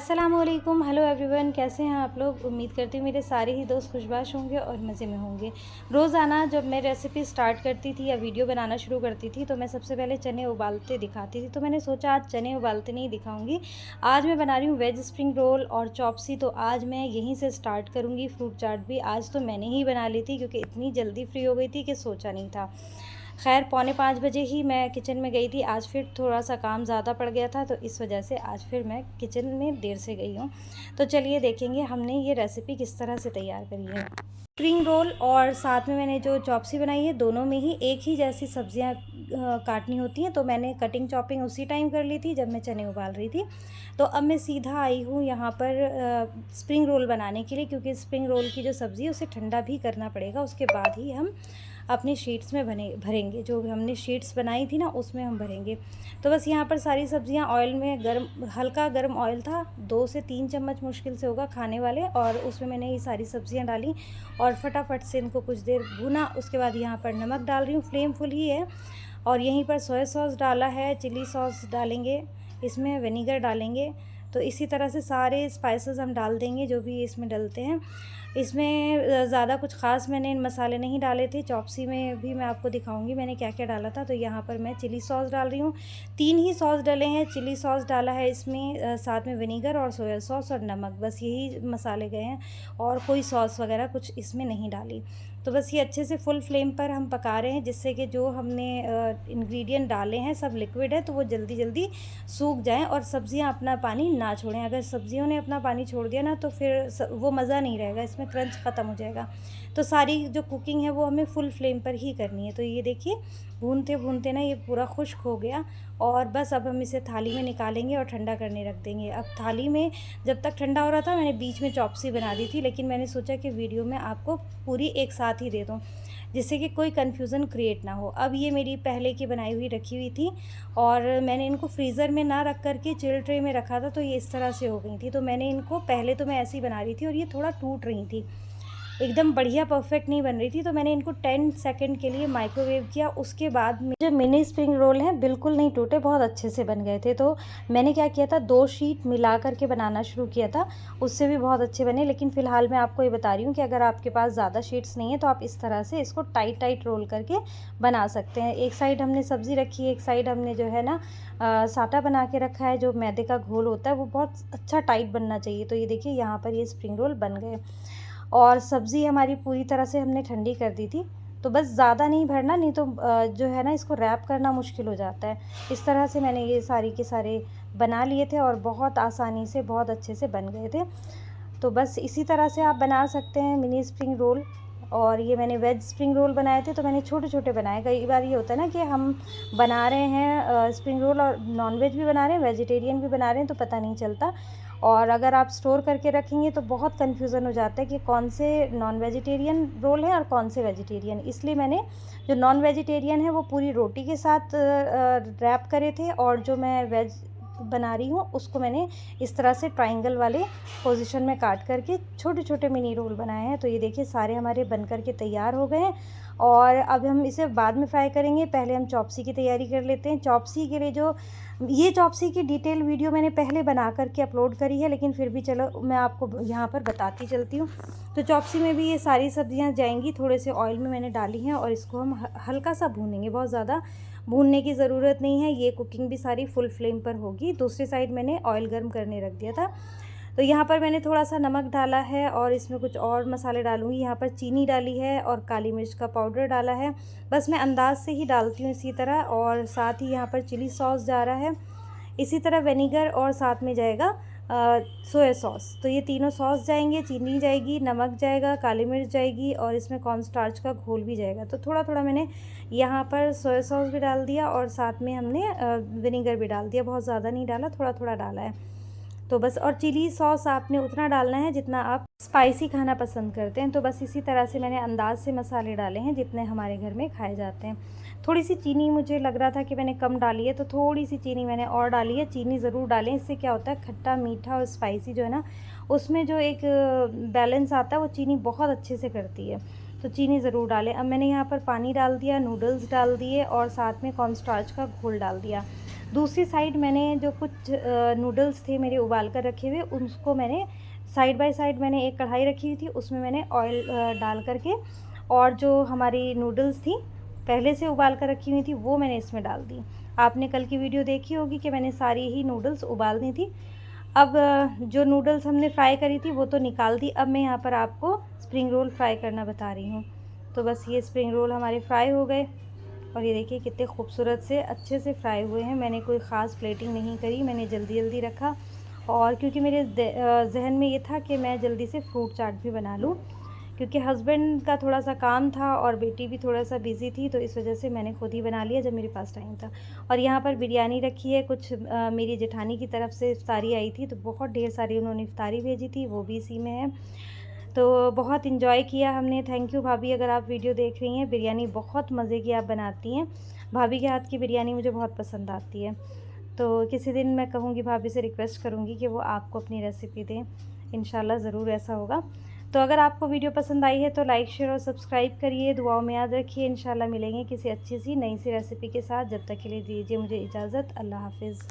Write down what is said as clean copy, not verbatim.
अस्सलामुअलैकुम, hello everyone, कैसे हैं आप लोग। उम्मीद करती हूँ मेरे सारे ही दोस्त खुशबाश होंगे और मज़े में होंगे। रोज़ाना जब मैं रेसिपी स्टार्ट करती थी या वीडियो बनाना शुरू करती थी तो मैं सबसे पहले चने उबालते दिखाती थी। तो मैंने सोचा आज चने उबालते नहीं दिखाऊंगी, आज मैं बना रही हूँ वेज स्प्रिंग रोल और चॉपसी। तो आज मैं यहीं से स्टार्ट करूँगी। फ्रूट चाट भी आज तो मैंने ही बना ली थी क्योंकि इतनी जल्दी फ्री हो गई थी कि सोचा नहीं था। खैर, पौने 5 बजे ही मैं किचन में गई थी। आज फिर थोड़ा-सा काम ज़्यादा पड़ गया था तो इस वजह से आज फिर मैं किचन में देर से गई हूँ। तो चलिए देखेंगे हमने ये रेसिपी किस तरह से तैयार करी है। स्प्रिंग रोल और साथ में मैंने जो चॉप्सी बनाई है, दोनों में ही एक ही जैसी सब्जियाँ काटनी होती हैं। तो मैंने कटिंग चॉपिंग उसी टाइम कर ली थी जब मैं चने उबाल रही थी। तो अब मैं सीधा आई हूँ यहाँ पर स्प्रिंग रोल बनाने के लिए, क्योंकि स्प्रिंग रोल की जो सब्ज़ी है उसे ठंडा भी करना पड़ेगा। उसके बाद ही हम अपनी शीट्स में भरेंगे। जो हमने शीट्स बनाई थी ना उसमें हम भरेंगे। तो बस यहाँ पर सारी सब्जियाँ ऑयल में हल्का गर्म ऑयल था, 2 से 3 चम्मच मुश्किल से होगा खाने वाले, और उसमें मैंने ये सारी सब्जियाँ डाली और फटाफट से इनको कुछ देर भुना। उसके बाद यहाँ पर नमक डाल रही हूँ, फ्लेम फुल ही है। और यहीं पर सोया सॉस डाला है, चिली सॉस डालेंगे, इसमें विनीगर डालेंगे। तो इसी तरह से सारे स्पाइसेस हम डाल देंगे जो भी इसमें डलते हैं। इसमें ज़्यादा कुछ ख़ास मैंने मसाले नहीं डाले थे। चॉप्सी में भी मैं आपको दिखाऊंगी मैंने क्या क्या डाला था। तो यहाँ पर मैं चिली सॉस डाल रही हूँ। 3 ही सॉस डले हैं। चिली सॉस डाला है इसमें, साथ में विनीगर और सोया सॉस और नमक, बस यही मसाले गए हैं और कोई सॉस वगैरह कुछ इसमें नहीं डाली। तो बस ये अच्छे से फुल फ्लेम पर हम पका रहे हैं, जिससे कि जो हमने इंग्रेडिएंट डाले हैं सब लिक्विड है तो वो जल्दी जल्दी सूख जाएं और सब्जियां अपना पानी ना छोड़ें। अगर सब्जियों ने अपना पानी छोड़ दिया ना तो फिर वो मज़ा नहीं रहेगा, इसमें क्रंच ख़त्म हो जाएगा। तो सारी जो कुकिंग है वो हमें फुल फ्लेम पर ही करनी है। तो ये देखिए, भूनते भूनते ना ये पूरा खुश्क हो गया और बस अब हम इसे थाली में निकालेंगे और ठंडा करने रख देंगे। अब थाली में जब तक ठंडा हो रहा था मैंने बीच में चॉप्सी बना दी थी, लेकिन मैंने सोचा कि वीडियो में आपको पूरी एक साथ ही दे दूँ, जिससे कि कोई कन्फ्यूज़न क्रिएट ना हो। अब ये मेरी पहले की बनाई हुई रखी हुई थी और मैंने इनको फ्रीज़र में ना रख कर के चिल ट्रे में रखा था, तो ये इस तरह से हो गई थी। तो मैंने इनको पहले तो मैं ऐसे ही बना रही थी और ये थोड़ा टूट रही थी, एकदम बढ़िया परफेक्ट नहीं बन रही थी। तो मैंने इनको 10 सेकंड के लिए माइक्रोवेव किया। उसके बाद जो मिनी स्प्रिंग रोल हैं बिल्कुल नहीं टूटे, बहुत अच्छे से बन गए थे। तो मैंने क्या किया था, 2 शीट मिला करके बनाना शुरू किया था, उससे भी बहुत अच्छे बने। लेकिन फ़िलहाल मैं आपको ये बता रही हूँ कि अगर आपके पास ज़्यादा शीट्स नहीं है तो आप इस तरह से इसको टाइट टाइट रोल करके बना सकते हैं। एक साइड हमने सब्ज़ी रखी है, एक साइड हमने जो है ना साटा बना के रखा है। जो मैदे का घोल होता है वो बहुत अच्छा टाइट बनना चाहिए। तो ये देखिए यहाँ पर ये स्प्रिंग रोल बन गए और सब्ज़ी हमारी पूरी तरह से हमने ठंडी कर दी थी। तो बस ज़्यादा नहीं भरना, नहीं तो जो है ना इसको रैप करना मुश्किल हो जाता है। इस तरह से मैंने ये सारी के सारे बना लिए थे और बहुत आसानी से बहुत अच्छे से बन गए थे। तो बस इसी तरह से आप बना सकते हैं मिनी स्प्रिंग रोल। और ये मैंने वेज स्प्रिंग रोल बनाए थे तो मैंने छोटे छोटे बनाए। कई बार ये होता है ना कि हम बना रहे हैं स्प्रिंग रोल और नॉन वेज भी बना रहे हैं, वेजिटेरियन भी बना रहे हैं, तो पता नहीं चलता। और अगर आप स्टोर करके रखेंगे तो बहुत कन्फ्यूज़न हो जाता है कि कौन से नॉन वेजिटेरियन रोल हैं और कौन से वेजिटेरियन। इसलिए मैंने जो नॉन वेजिटेरियन है वो पूरी रोटी के साथ रैप करे थे, और जो मैं वेज बना रही हूँ उसको मैंने इस तरह से ट्रायंगल वाले पोजीशन में काट करके छोटे छोटे मिनी रोल बनाए हैं। तो ये देखिए सारे हमारे बन कर के तैयार हो गए हैं और अब हम इसे बाद में फ्राई करेंगे। पहले हम चॉप्सी की तैयारी कर लेते हैं। चॉप्सी के लिए जो ये चॉप्सी की डिटेल वीडियो मैंने पहले बना करके अपलोड करी है, लेकिन फिर भी चलो मैं आपको यहाँ पर बताती चलती हूँ। तो चॉप्सी में भी ये सारी सब्जियाँ जाएंगी, थोड़े से ऑयल में मैंने डाली हैं और इसको हम हल्का सा भूनेंगे, बहुत ज़्यादा भूनने की ज़रूरत नहीं है। ये कुकिंग भी सारी फुल फ्लेम पर होगी। दूसरी साइड मैंने ऑयल गर्म करने रख दिया था। तो यहाँ पर मैंने थोड़ा सा नमक डाला है और इसमें कुछ और मसाले डालूँगी। यहाँ पर चीनी डाली है और काली मिर्च का पाउडर डाला है, बस मैं अंदाज़ से ही डालती हूँ इसी तरह। और साथ ही यहाँ पर चिली सॉस जा रहा है, इसी तरह विनीगर और साथ में जाएगा सोया सॉस। तो ये तीनों सॉस जाएंगे, चीनी जाएगी, नमक जाएगा, काली मिर्च जाएगी और इसमें कॉर्न स्टार्च का घोल भी जाएगा। तो थोड़ा थोड़ा मैंने यहाँ पर सोया सॉस भी डाल दिया और साथ में हमने विनीगर भी डाल दिया, बहुत ज़्यादा नहीं डाला, थोड़ा थोड़ा डाला है। तो बस, और चिली सॉस आपने उतना डालना है जितना आप स्पाइसी खाना पसंद करते हैं। तो बस इसी तरह से मैंने अंदाज़ से मसाले डाले हैं जितने हमारे घर में खाए जाते हैं। थोड़ी सी चीनी मुझे लग रहा था कि मैंने कम डाली है, तो थोड़ी सी चीनी मैंने और डाली है। चीनी ज़रूर डालें, इससे क्या होता है खट्टा मीठा और स्पाइसी जो है ना उसमें जो एक बैलेंस आता है वो चीनी बहुत अच्छे से करती है। तो चीनी ज़रूर डालें। अब मैंने यहाँ पर पानी डाल दिया, नूडल्स डाल दिए और साथ में कॉर्न स्टार्च का घोल डाल दिया। दूसरी साइड मैंने जो कुछ नूडल्स थे मेरे उबाल कर रखे हुए, उसको मैंने साइड बाय साइड मैंने एक कढ़ाई रखी हुई थी, उसमें मैंने ऑयल डाल करके और जो हमारी नूडल्स थी पहले से उबाल कर रखी हुई थी वो मैंने इसमें डाल दी। आपने कल की वीडियो देखी होगी कि मैंने सारी ही नूडल्स उबाल दी थी। अब जो नूडल्स हमने फ्राई करी थी वो तो निकाल दी, अब मैं यहाँ पर आपको स्प्रिंग रोल फ्राई करना बता रही हूँ। तो बस ये स्प्रिंग रोल हमारे फ्राई हो गए और ये देखिए कितने खूबसूरत से अच्छे से फ्राई हुए हैं। मैंने कोई ख़ास प्लेटिंग नहीं करी, मैंने जल्दी जल्दी रखा और क्योंकि मेरे जहन में ये था कि मैं जल्दी से फ्रूट चाट भी बना लूँ, क्योंकि हस्बैंड का थोड़ा सा काम था और बेटी भी थोड़ा सा बिज़ी थी, तो इस वजह से मैंने खुद ही बना लिया जब मेरे पास टाइम था। और यहाँ पर बिरयानी रखी है, कुछ मेरी जेठानी की तरफ से इफ्तारी आई थी, तो बहुत ढेर सारी उन्होंने इफ्तारी भेजी थी, वो भी इसी में है। तो बहुत इन्जॉय किया हमने। थैंक यू भाभी, अगर आप वीडियो देख रही हैं, बिरयानी बहुत मज़े की आप बनाती हैं। भाभी के हाथ की बिरयानी मुझे बहुत पसंद आती है। तो किसी दिन मैं कहूँगी, भाभी से रिक्वेस्ट करूँगी कि वो आपको अपनी रेसिपी दें, इंशाल्लाह ज़रूर ऐसा होगा। तो अगर आपको वीडियो पसंद आई है तो लाइक, शेयर और सब्सक्राइब करिए, दुआओं में याद रखिए। इंशाल्लाह मिलेंगे किसी अच्छी सी नई सी रेसिपी के साथ। जब तक के लिए दीजिए मुझे इजाज़त। अल्लाह हाफ़िज़।